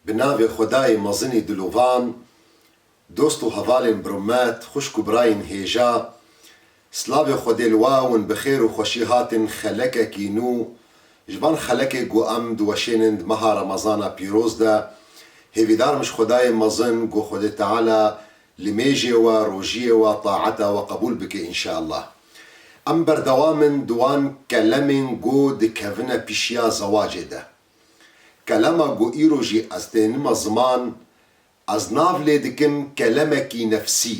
بناوی خدای مزنی دلوان دوست و هوالین برمت خوشک و براین هیجا سلاوی خودی الواون بخیر و خوشی هاتن خلکه کینو جبان خلکه گو امد و شینند مها رمضان پیروز ده هیویدار مش خدای مزن گو خود تعالی لمیجی و روجی و طاعته و قبول بک انشاء الله ام بردوامن دوان کلمین گو دکوونه پیشیا زواجه ده کلمه گو ایروجی از دینما زمان از ناو لیدکم کلمه کی نفسی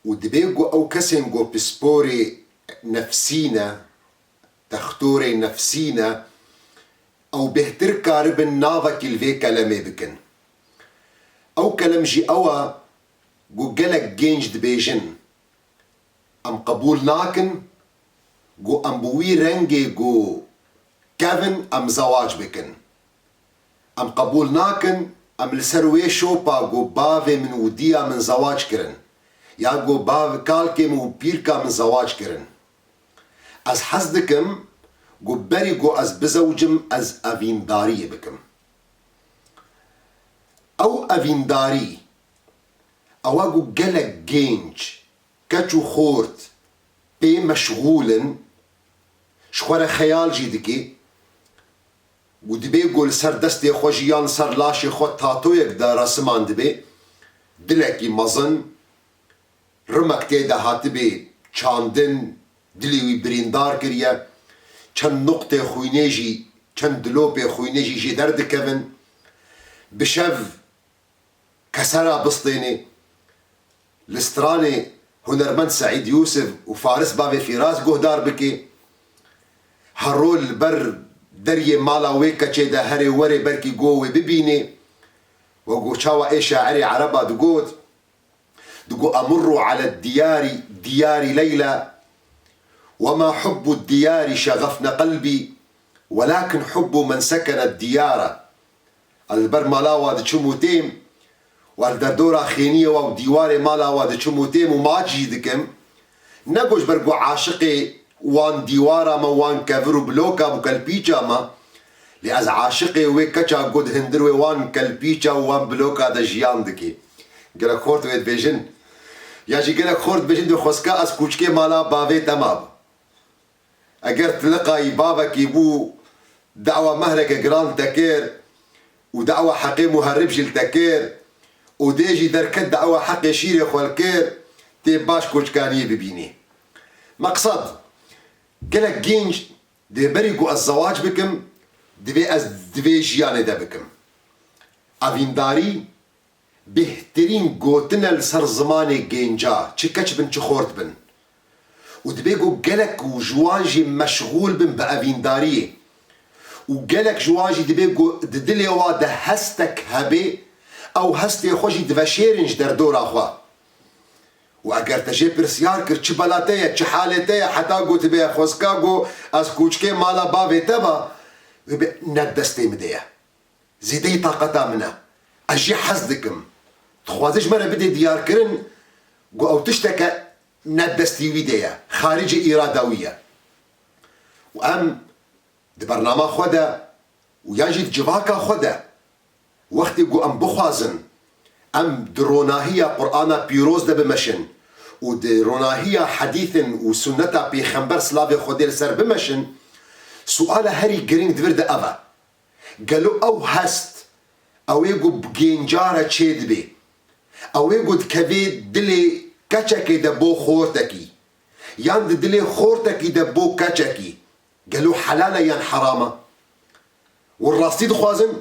و دبیگو او کسین گو پسپوری نفسینا تختوری نفسینا او بهتر کاربن ناوه کلوه کلمه بکن او کلم جی اوه گو گلک گینج دبیجن ام قبول ناکن گو ام بوی رنگی گو کون ام زواج بکن ام قبول ناکن ام لسروی شوپا گو باوی من ودیا من زواج کرن یا گو باوی کالکی من پیرکا من زواج کرن از حز دکم گو بری گو از بزوجم از اوینداری بکم او اوینداری او گو گلک گینج کچو خورد بی مشغولن شخور خیال جی دکی و دبی گل سر دستی خوشیان سر لاشی خود تاتو یک دا رسمان دبی دلکی مزن رمک تیده هات بی چاندن دلیوی بریندار کریه چند نقطه خوینه جی چند دلوپ خوینه جی درد کون بشف کسرا بسطینه لسترانه هنرمند سعید یوسف و فارس باوی فیراز گهدار بکی هرول بر دری مالا ویکا ده هری وری برکی گوی ببینه و گو چاوا ای شاعری عربا دقو امروا على الديار ديار ليلى وما حب الديار شغفنا قلبي ولكن حب من سكن الديار البر مالا واد چموتیم والدردورا خينية و ديوار مالا واد چموتیم وما جيدكم نگوش برگو عاشقي وان دیوارا ما وان کفرو بلوکا و کلپیچا ما لی از عاشقی وی کچا گود هندروی وان کلپیچا و وان بلوکا دا جیان دکی گلک خورد وید بیجن یا جی گلک خورد بیجن دو خسکا از کوچکی مالا باوی تماب اگر تلقای بابا کی بو دعوة مهلك جران تكير ودعوة حقي مهرب جل تكير وديجي دركت دعوة حقي شيري خالكير تباش كوچكاني ببيني مقصد گلک گینج دی بری گو از زواج بکم دوی جیانه ده بکم اوینداری بهترین گوتن لسر زمان گینجا چه کچ بن چه خورد بن و دبی گو گلک و جوانجی مشغول بن با اوینداری و گلک جوانجی دبی گو دلی و ده هستک هبی او هستی خوشی دوشیرنج در دور آخوا و اگر تجی پرسیار کر چه بلاتیه چه حالتیه حتی گو تبی خوزکا گو از کوچکه مالا باوی تبا ند دستی مدیه زیده طاقتا منه اجی حز دکم تخوازش منه بده دیار کرن گو او تشتکه ند دستی ویدیه خارج ارادویه و ام دی برنامه خوده و یاجی جواکا خوده وقتی گو ام بخوازن ام دروناهية قرآن بيروز ده بمشن و دروناهية حديث و سنة بيخنبر سلافي خوديل سر بمشن سؤال هاري جرينج دفرد أفا قالوا أو هست أو يقو بجينجارة تشيد بي أو يقو دكبي دلي كاتشاكي دبو خورتكي يان دلي خورتكي دبو كاتشاكي قالوا حلالة يان حرامة والرصيد خوازن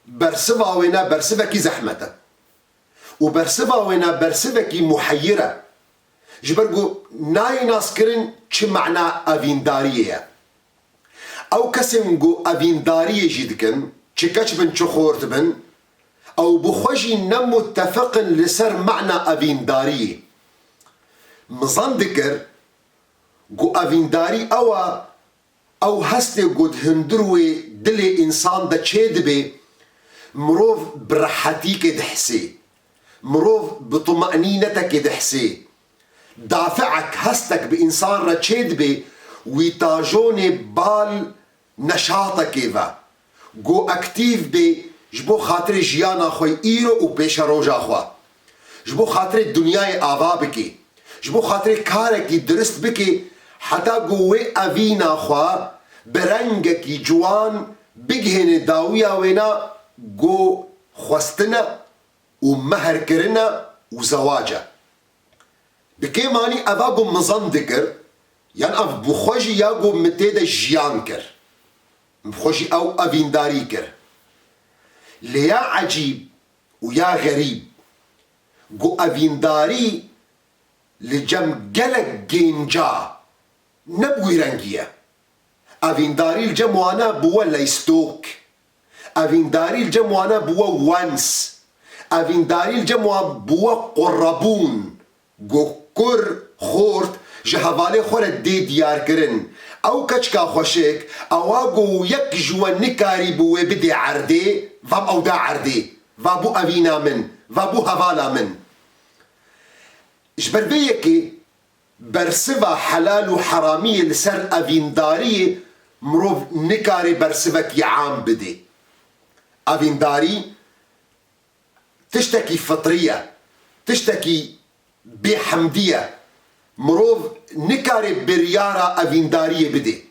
برسفا وينا برسفا كي زحمته وبرسفا وينا برسفا كي محيرة جبرقو ناي ناس كرن چه معنى اويندارية او كسنقو اويندارية جيدكن چه كچ بن چه خورت بن او بخوشي نمتفق لسر معنى اويندارية مظن ذكر قو اوينداري او هستي قد هندروي دلي انسان دا چه دبي مروف برحتيك دحسي مروف بطمأنينتك دحسي دافعك هستك بإنسان رتشيد بي ويتاجوني بال نشاطك إذا جو أكتيف بي جبو خاطر جيانا خوي إيرو و بيش روجا خوا جبو خاطر الدنيا آوا بكي جبو خاطر كاركي درست بكي حتى قوي أفينا خوا برنگكي جوان بگهن داويا وينا قو خواستنا و مهر کرنا و زواجا بكي ماني أفا قو مزان دكر يعني أف بخوشي يا قو متيدا جيان كر بخوشي أو أفينداري كر ليا عجيب ويا غريب قو أفينداري لجم قلق جينجا نبوي رنگية أفينداري الجموانا بوا ليستوك أفينداري الجموانا بوا وانس أفينداري الجموا بوا قربون قو كر خورت جهوالي خورت دي ديار كرن او كچكا خوشك اواغو يك جوان نكاري بوه بدي عردي فاب او دا عردي فابو أفينا من فابو هوالا من جبر بيكي برسفا حلال وحرامية لسر أفينداري مروف نكاري برسفك يعام بدي أفينداري تشتكي فطرية تشتكي بحمدية مروف نكاري بريارة أفيندارية بدي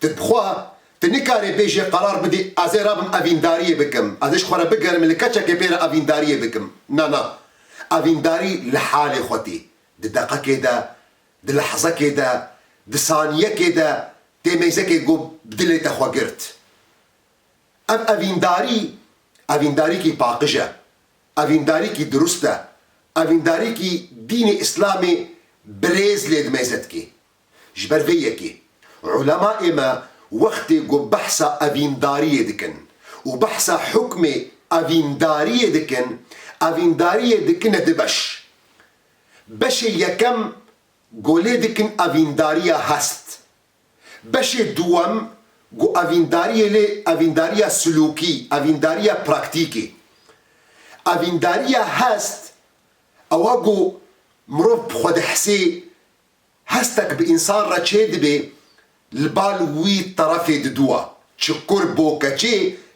تبخوا تنكاري بيجي قرار بدي أزي رابم أفيندارية بكم أزيش خورا بقرم اللي كتشك بيرا أفيندارية بكم نا أفينداري لحالي خوتي دي دقة كده دي لحظة كده دي ثانية كده دي ميزة كده بدلي تخوا قرت أفينداري كي باقجة أفينداري كي درسته أفينداري كي دين إسلامي بريز ليد ميزتكي جبر فيكي علماء إما وقت جو بحثا أفيندارية دكن وبحثا حكم أفيندارية دكن أفيندارية دكن دبش بش يكم قولي دكن أفيندارية هست بش دوام جو أفيندارية لي أفيندارية سلوكي أفيندارية براكتيكي أفيندارية هست أواجو مروف بخود حسي هستك بإنسان را چه دبي البال وي طرفي ددوا چكر بوكا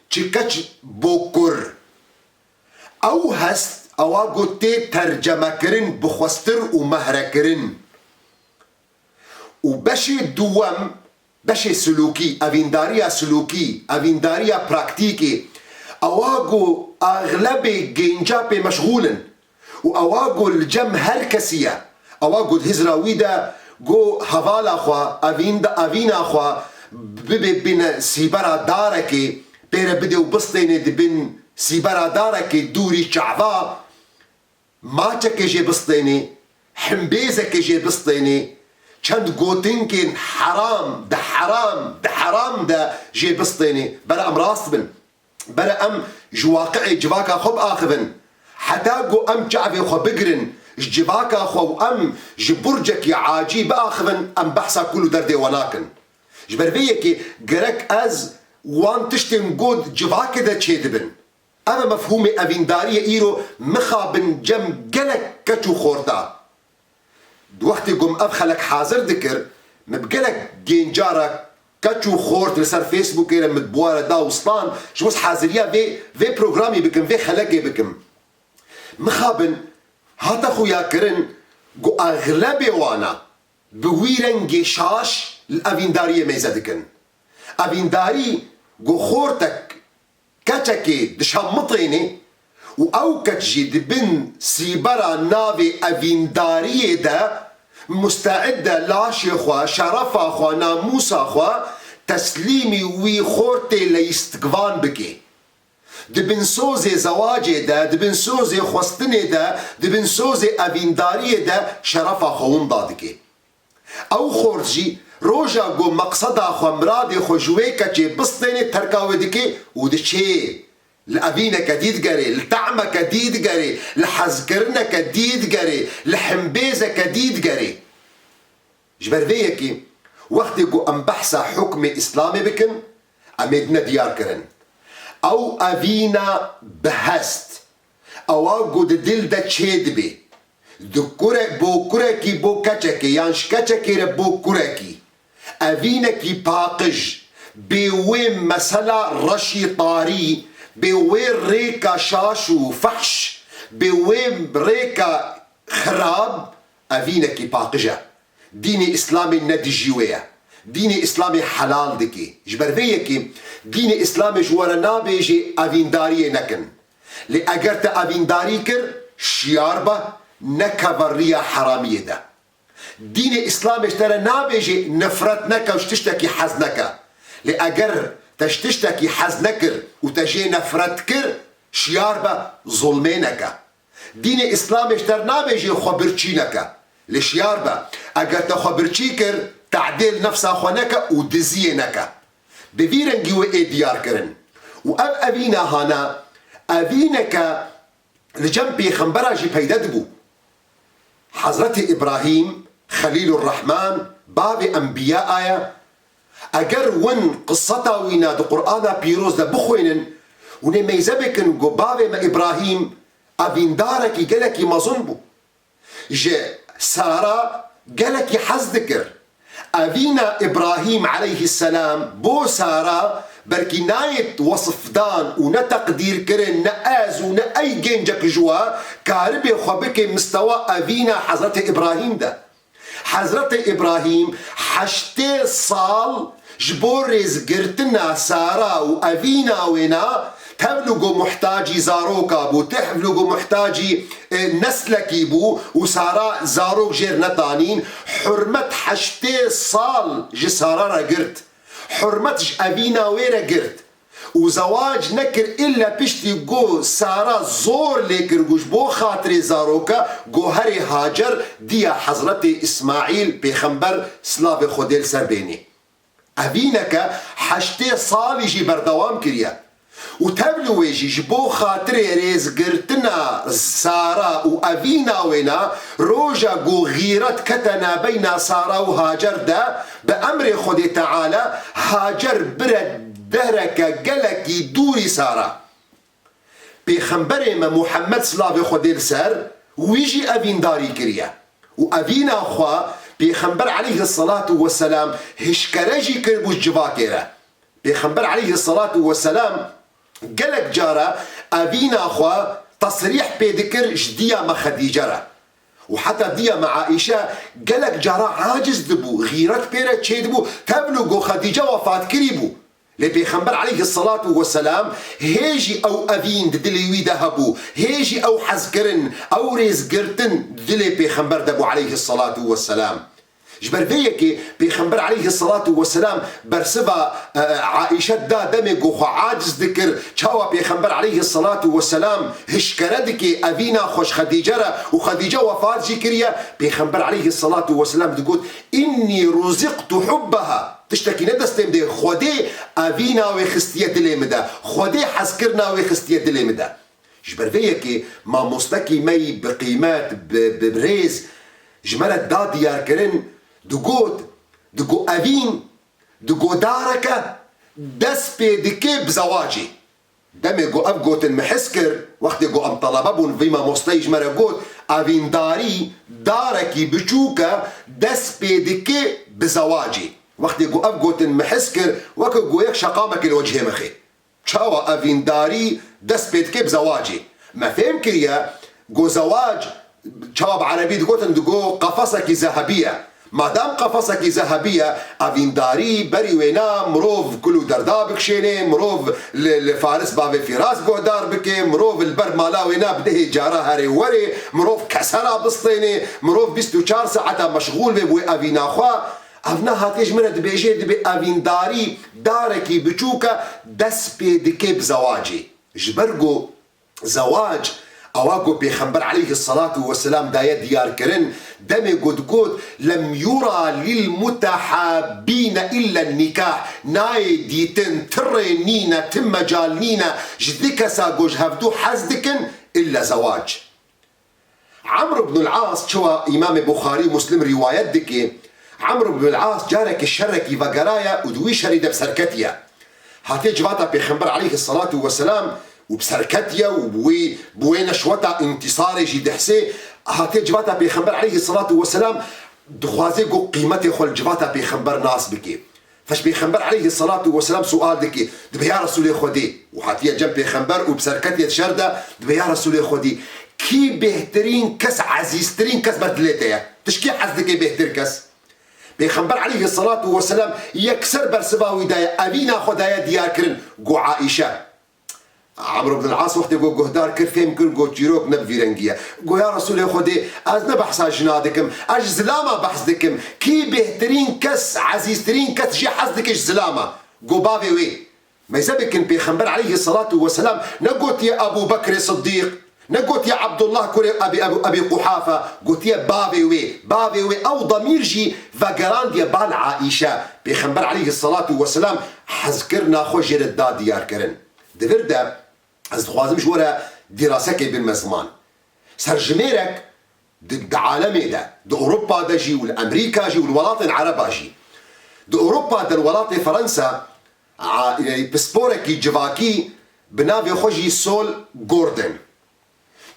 چكچ بوكر او هست اواغو تي ترجمة كرن بخوستر ومهرة كرن وبشي دوام بشي سلوكي افينداريا سلوكي افينداريا براكتيكي اواغو اغلبي جينجابي مشغولا واواغو الجم هركسية اواغو الهزراويدا جو هوالا خوا أفينا خوا ببي بين سيبرا داركي بيرا بدي وبسطيني دي بين سيبرا داركي دوري شعبا ماچا جي بسطيني حمبيزة جي بسطيني چند قوتنكين حرام ده حرام ده حرام ده جي بسطيني برا ام راستبن برا ام جواقعي جواكا خب آخذن حتى قو ام شعبي خو بقرن جباكا خو ام جبرجك يا عاجيب اخذن ام بحثا كله دردي وناكن جبرفيكي قرك از وان تشتم قود جباكا دا تشيدبن اما مفهومي افيندارية ايرو مخابن جم قلك كتو خورتا دوقتي قم ابخلك حاضر ذكر مبقلك جينجارك كتو خورت لسر فيسبوك ايرا مدبوارة دا وسطان شموس حاضرية في بروغرامي بكم في خلقي بكم مخابن هاتا خويا كرن قو اغلبي وانا بويرنجي شاش الافيندارية ميزدكن افينداري قو خورتك كتكي دشمطيني و او كتجي دبن سيبرا نافي افيندارية دا مستعدة لاشي خوا شرفا خوا ناموسا خوا تسليمي وي خورتي ليستقفان بكي دبن سوزي زواجي دا دبن سوزي خوستني دا دبن سوزي أفيندارية دا شرفا خون دادكي او خورجي روجا قو مقصدا خو مرادي خو جويكا جي بسطيني تركاوي دكي ودشي الأفينة كديد قري الطعمة كديد قري الحزكرنة كديد قري الحمبيزة كديد قري جبر فيكي وقت قو ام بحثا حكم إسلامي بكن اميدنا ديار كرن او أفينا بهست او قد دل دا تشيدبي بو كوركي بو كاتشكي يانش كاتشكي بو كوركي أفينا كي باقج بوين مسألة رشي طاري بوين ريكا شاش وفحش بوين ريكا خراب أفينك باقجة ديني إسلامي ندجيوية ديني إسلامي حلال دكي جبر فيكي ديني إسلامي جوارا نابيجي أفين داري نكن لأجرت أفين داري كر شياربة نكبرية حرامية ده ديني إسلامي اشترى نابيجي نفرتنك وشتشتكي حزنك لأجر تشتشتكي حزنكر وتجي نفرتكر شياربة ظلمينك ديني إسلامي اشترى نابيجي خبرتشينك لشياربة أجر تخبرتشيكر تعديل نفسها خونك ودزينك بفيرنجي وإيه ديار كرن أبينا هانا أبينك لجنبي خنبراجي بيددبو حضرت إبراهيم خليل الرحمن باب أنبياء آية أجر ون قصتا وينا دو قرآن بيروز دا بخوينن ونميزبكن باب ما إبراهيم أبين دارك جلك مظنبو جاء سارة جلك حزدكر أبينا إبراهيم عليه السلام بو سارة بركي نايت وصف دان ونتقدير كرن نآز ونأي جنجك جوا كاربي خبك مستوى أبينا حضرت إبراهيم ده حضرت إبراهيم حشتي صال جبور رزقرتنا سارة وأبينا وينا تبلغوا محتاجي زاروكا بو تبلغوا محتاجي نسلكي بو وسارة زاروك جير نتانين حرمت حشتي صال جي سارة قرت حرمتش أبينا ويرا قرت وزواج نكر إلا بشتي جو سارة زور ليكر جوش بو خاطري زاروكا جو هري هاجر ديا حضرتي إسماعيل بيخنبر سلاف خوديل سربيني أبينك حشتي صال يجي بردوام كريا وتبلو ويجي جبو خاطري رزقرتنا سارة وأبينا وينا روجا جو غيرت كتنا بين سارة وهاجر دا بأمر خدي تعالى هاجر برد دهرك جلكي دوري سارة بخنبر ما محمد صلى خدي السر ويجي أبين داري كريا وأبينا أخوا بخنبر عليه الصلاة والسلام هشكرجي كربوش جواكرة بخنبر عليه الصلاة والسلام قالك جارة أبينا أخوا تصريح بذكر جدية مع خديجة وحتى ديا مع عائشة قالك جارة عاجز دبو غيرت بيرت شيدبو تبلغ خديجة وفاة كريبو لبيخنبر عليه الصلاة والسلام هيجي أو أبين دلي ذهبو هيجي أو حزكرن أو رزقرتن دلي بيخنبر دبو عليه الصلاة والسلام جبر فيكي بيخنبر عليه الصلاة والسلام برسبة عائشة دا دمج عاجز ذكر شاوى بيخنبر عليه الصلاة والسلام هشكردك أبينا خوش خديجة وخديجة وفاة جيكريا بيخنبر عليه الصلاة والسلام تقول إني رزقت حبها تشتكي ندستم دي خودي أبينا وخستية دليمدا خودي حسكرنا وخستية دليمدا جبر فيكي ما مستكي مي بقيمات ببريز جمالت دا ديار كرن دقو أبين دقو دارك دس بيدكي بزواجي دمي قو أبقوت المحسكر وقت قو أم طلبابون فيما مستيج مرقوت أبين داري داركي بشوكا دس بيدكي بزواجي وقت قو أبقوت المحسكر وقت قو يك شقامك الوجه مخي شاوى أبين داري دس بيدكي بزواجي ما فهم كريا قو زواج شواب عربي دقو قفصك ذهبية ما دام قفصك ذهبية أبين داري بري وينا مروف كلو دردابك شيني مروف لفارس بابي فراس قهدار بكي مروف البر مالا وينا بده جارة هاري وري مروف كسرة بسطيني مروف 24 ساعة مشغول ببوي أبين أخوا أبنا هاتيج مرد بيجي دبي أبين داري داركي بچوكا دس بيدكي بزواجي جبرقو زواج أواقو بيخنبر عليه الصلاة والسلام دايا ديار كرن دمي قد لم يرى للمتحابين إلا النكاح ناي ديتن ترينينا تم جالنينا جدك ساقوج هفدو حزدكن إلا زواج عمرو بن العاص شوى إمام بخاري مسلم روايات دكي عمرو بن العاص جارك الشركي فقرايا ودوي شريد بسركتيا هاتي جواتا بيخنبر عليه الصلاة والسلام وبسركتيا وبوين شوتا انتصاري جي دحسي هاتي جواتا بيخنبر عليه الصلاة والسلام دخوازي قو قيمتي خول جواتا بيخنبر ناس بكي فش بيخنبر عليه الصلاة والسلام سؤال دكي دبي يا رسول خدي وحاتيه جنب بيخنبر وبسركتية شردة دبي يا رسول خدي كي بهترين كس عزيزترين كس بدلته تشكي حزدك بهتر كس بيخنبر عليه الصلاة والسلام يكسر برسباوي دايا أبينا خدايا ديار كرن قو عائشة عمرو بن العاص وقت يقول قهدار كرفي يمكن قو جيروك نبفيرنجية قو يا رسول خدي از نبحث جنادكم اج زلامة بحثدكم كي بهترين كس عزيزترين كس جي حزدك اج زلامة قو بابي وي ما يزبكن بيخنبر عليه الصلاة والسلام نقوت يا أبو بكر الصديق نقول يا عبد الله كوري أبي قحافة قلت يا بابي وي أو ضمير جي فقران دي بال عائشة بيخنبر عليه الصلاة والسلام حذكرنا خوجر الداد ديار كرن دفردا از خوازم جورا دراسة بالمزمان سرجميرك د عالمي ده د أوروبا ده جي والأمريكا جي والولايات العربية جي د أوروبا ده الولايات فرنسا بسبورك جواكي بنافي خوجي سول جوردن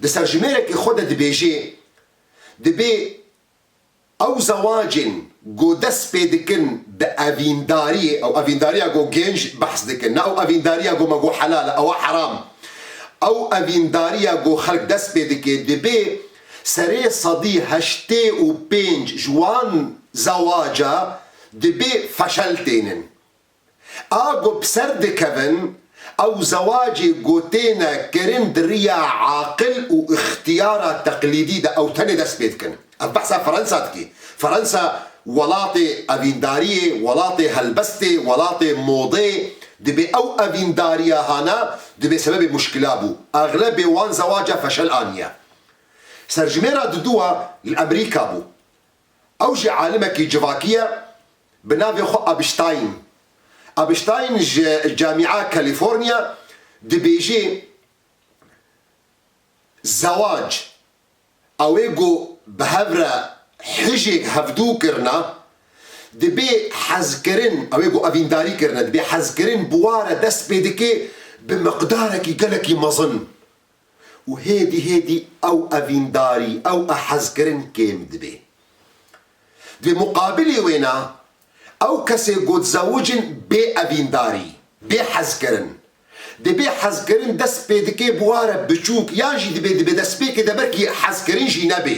دسر جميرك خود دبيجي دبي او زواجن جو دس بيدكن بأفيندارية او أفيندارية جو جينج بحث دكن او أفيندارية جو مجو حلال او حرام او أفيندارية جو خلق دس بيدكن دبي سري صدي هشتي و بينج جوان زواجا دبي فشلتين اغو بسرد كفن او زواجي قوتينا كرين دريا عاقل واختيارا تقليدي ده او تاني دس بيتكن البحثة فرنسا تكي فرنسا ولاطي افيندارية ولاطي هلبستي ولاطي موضي دبي او افينداريا هانا دبي سبب مشكلة بو اغلب وان زواجة فشل انيا سرجميرا ددوا الامريكا بو اوجي عالمك جواكية بنافي خو ابشتاين أبشتاين جامعة كاليفورنيا دبيجي زواج أويجو بهفرة حجي هفدو كرنا دبي حزكرن أويجو أفينداري كرنا دبي حزكرن بوارة دست بيدكي بمقدارك يقلك مظن وهيدي أو أفينداري أو أحزكرن كيم دبي مقابلي وينا او کسی گود زوجن بی اوینداری بی حزکرن دبی حزکرن دست پیدکی بواره بچوک یانجی دبی دست پیک دبرکی حزکرن جی نبی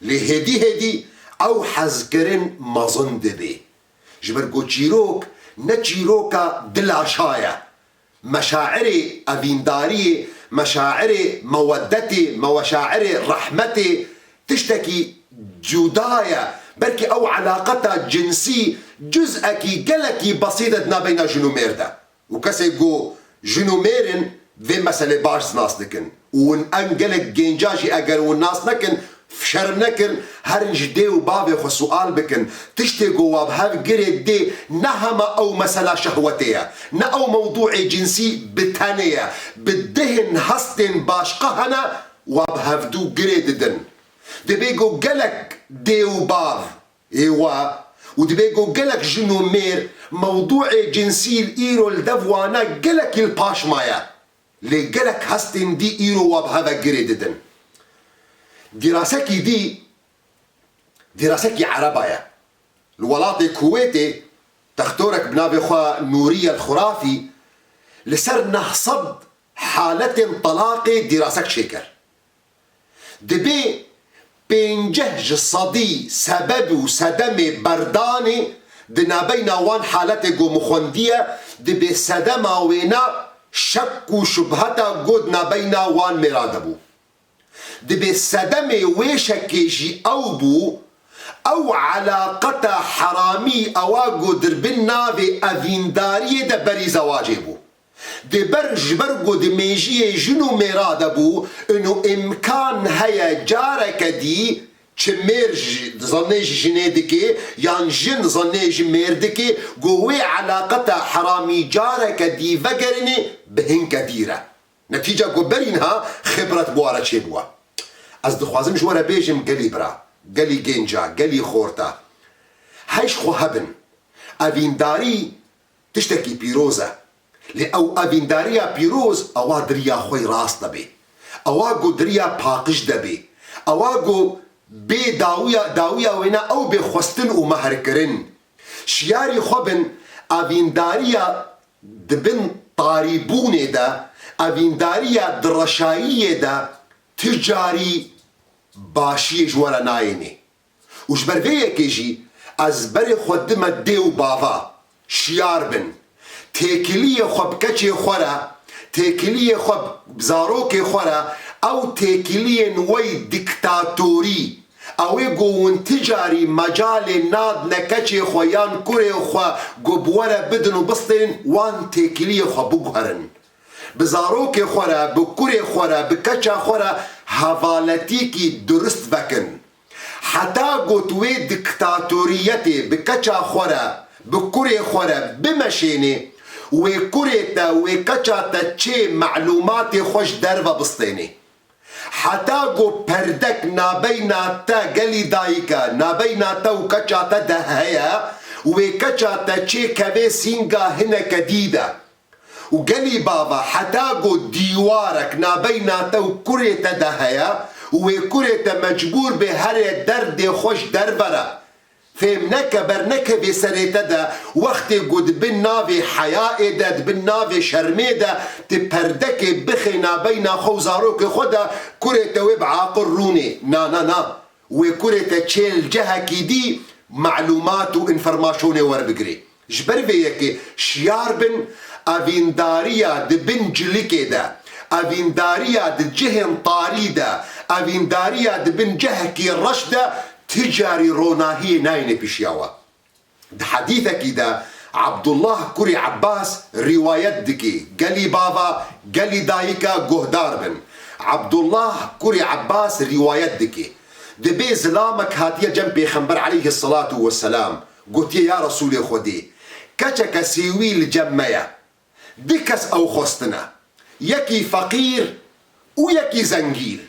لهدی او حزکرن مظن دبی جبر گود چیروک نه چیروکا دلاشایا مشاعر اوینداری مشاعر مودتی مشاعر رحمتی تشتكي جدايا بركي او علاقتها جنسي جزءكي قلكي بسيطة ما بين جنومير ده وكسي جو جنوميرن في مسألة باش ناس نكن وان انقلك جينجاجي اقر والناس نكن فشرم نكن هرنج دي وبابي خو سؤال بكن تشتي جواب هاف قريد دي نهما او مسألة شهوتية نا او موضوع جنسي بتانية بدهن هستن باشقهنا وابهفدو قريد دن دبيجو قلك دي وباف ايوا ودبيجو قلك جنومير موضوع جنسي الايرو الدفوانا قلك الباش مايا لي قلك هستن دي ايرو وابهذا قريددن دراسكي عربايا الولاط الكويتي تختورك بنابي خوا نورية الخرافي لسر نحصد حالة طلاقي دراسك شكر دبي بينجهج الصدي سبب وسدمي برداني دنا بين وان حالته جو مخوندية دبي سدما وينا شك وشبهتا قدنا بين وان مرادبو دبي سدمي ويشكيجي او بو او علاقتا حرامي اواغو دربنا في افينداري دبري زواجبو دي برج برقو دي ميجي جنو مرادبو انو امكان هيا جارك دي چمير ظنيج جنيدكي يان جن ظنيج ميردكي قوي علاقتا حرامي جارك دي فقرني بهن كديرة نتيجة قبرينها خبرة بوارة شبوة از دخوازم جوارا بيجم قلي برا قلي جينجا قلي خورتا هايش خو هبن افينداري تشتكي بيروزة لأو أفينداريا بيروز أوا دريا خوي راس دبي أواغو دريا باقش دبي أواغو بي داويا وينا أو بخوستن ومهركرن شياري خوبن ئاڤینداریە دبن طاریبوونێ دا ئاڤینداریە دڕەشاییە دا تجاری باشیش وەرە نایێنێ و ji ber vê yekê jî ez berê xwe dime dê û bava şiyar bin têkiliyê xwe bi keçê xwe re têkiliyê xwe bi zarokê xwe re ew têkiliyên wey diktatorî ew ê got hûn ticarî mecalê nadine keçê xwe yan kurê xwe got bi were bidin û bistêrin wan têkiliyê xwe biguherin bi zarokê xwe re bi kurê xwe re bi keça xwe re hevaletîkî durist vekin heta got wê diktatoriyetê bi keça xwe re bi kurê xwe re bimeşênê wê kurê te wê keça te çê me'lûmatê xwe ji derve bistênê heta got perdek nabeyna te gelî dayîke nabeyna te û keça te de heye wê keça te çê kevê sînga hineke dîde û gelî bava heta got dîwarek nabeyna te û kurê te de heye wê kurê te mecbûr bê herê derdê xwe ji dervere fêm neke bernekevê serê te de wextê got dibin navê heyayê de dibin navê şermê de di perdekê bixê nabeyna xwe û zarokê xwe de kurê te wê bi aqil rûnê na wê kurê te çêl cehekî dî me'lûmat û înformasyonê werbigirê ji ber vê yekê şiyar bin ئەڤینداریە dibin cilikê de ئەڤینداریە di cihên tarî de ئەڤینداریە dibin cehekî reş de ticarî ronahiyê nayêne pîşiya we di hedîthekî de Abdullah kurê Abbas rîwayet dike gelî bava gelî dayîka guhdar bin Abdullah kurê Abbas rîwayet dike dibê zilamek hatiye cem pêxember aleyhi salatu vesselam gotiye ya Resulê Xwedê keçeke sêwî li cem me ye di kes ew xwestine yekî feqîr û yekî zengîr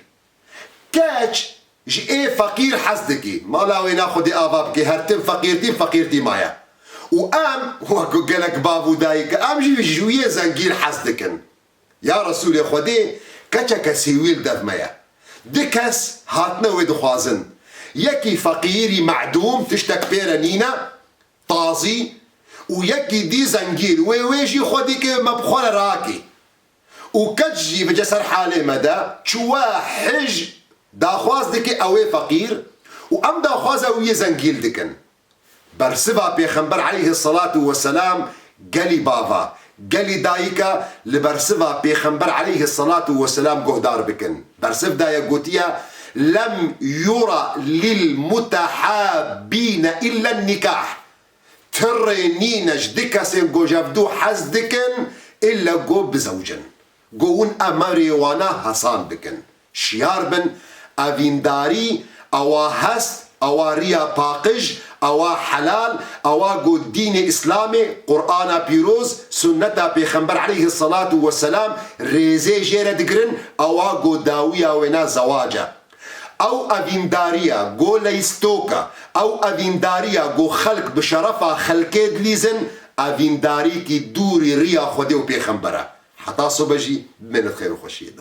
keç ji ê feqîr hez dike mala wê naxwedê ava bike her tim feqîrtî maye û em wekû gelek bav û dayîk em jî ji wî zengîr hez dikin ya Resulê Xwedê keçeke sêwî li dev me ye di kes hatine wê dixwazin yekî feqîrî me'dûm tiştek pê re nîne tazî û yekî dî zengîr wê jî xwe dîke me bi xwe re rakî û keç jî bice ser halê me de çûwe hij daxwaz dike ew ê feqîr û em daxwaza wî yê zengîr dikin bersiva pêxember aleyhi salatu vesselam gelî bava gelî dayîka li bersiva pêxember aleyhi salatu vesselam guhdar bikin bersiv daye gotiye lem yura lil mutehabbîne illa nikah ترê nîne ji di kesên gojevdû hez dikin illa got bizewcin got hûn emerê wana hesan bikin şiyar bin evîndarî ewa hest ewa riya paqij ewa helal ewa got dînê îslamê Qur'ana pîroz sunneta pêxember aleyhi salatu vesselam rêzê jê re digirin ewa got dawiya wêne zewace ew evîndariya got leystoka ew evîndariya got xelk bi şerefa xelkê dilîzin evîndarîkî dûrî riya Xwedê û pêxember e heta sobe jî bimênit xêr û xweşiyê de